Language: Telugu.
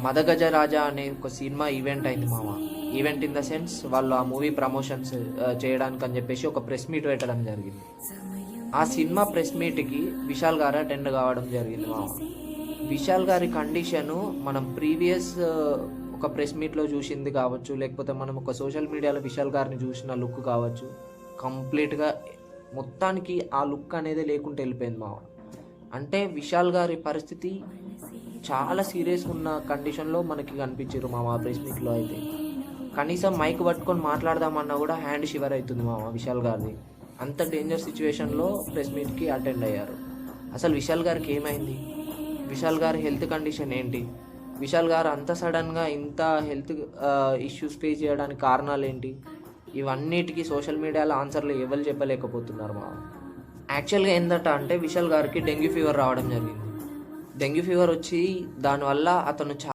మదగజరాజా అనే ఒక సినిమా ఈవెంట్ అయింది మామ. ఈవెంట్ ఇన్ ద సెన్స్ వాళ్ళు ఆ మూవీ ప్రమోషన్స్ చేయడానికి అని చెప్పేసి ఒక ప్రెస్ మీట్ పెట్టడం జరిగింది. ఆ సినిమా ప్రెస్ మీట్కి విశాల్ గారు అటెండ్ కావడం జరిగింది మామ. విశాల్ గారి కండిషను మనం ప్రీవియస్ ఒక ప్రెస్ మీట్లో చూసింది కావచ్చు, లేకపోతే మనం ఒక సోషల్ మీడియాలో విశాల్ గారిని చూసిన లుక్ కావచ్చు, కంప్లీట్గా మొత్తానికి ఆ లుక్ అనేది లేకుండా వెళ్ళిపోయింది మామ. అంటే విశాల్ గారి పరిస్థితి చాలా సీరియస్గా ఉన్న కండిషన్లో మనకి కనిపించారు మామ ఆ ప్రెస్ మీట్లో. అయితే కనీసం మైక్ పట్టుకొని మాట్లాడదామన్నా కూడా హ్యాండ్ షివర్ అవుతుంది మామ విశాల్ గారిది. అంత డేంజర్ సిచ్యువేషన్లో ప్రెస్ మీట్కి అటెండ్ అయ్యారు. అసలు విశాల్ గారికి ఏమైంది, విశాల్ గారి హెల్త్ కండిషన్ ఏంటి, విశాల్ గారు అంత సడన్గా ఇంత హెల్త్ ఇష్యూస్ ఫేస్ చేయడానికి కారణాలు ఏంటి, ఇవన్నిటికీ సోషల్ మీడియాలో ఆన్సర్లు ఎవరు చెప్పలేకపోతున్నారు మామ. యాక్చువల్గా ఏంటంటే అంటే విశాల్ గారికి డెంగ్యూ ఫీవర్ రావడం జరిగింది. డెంగ్యూ ఫీవర్ వచ్చి దానివల్ల అతను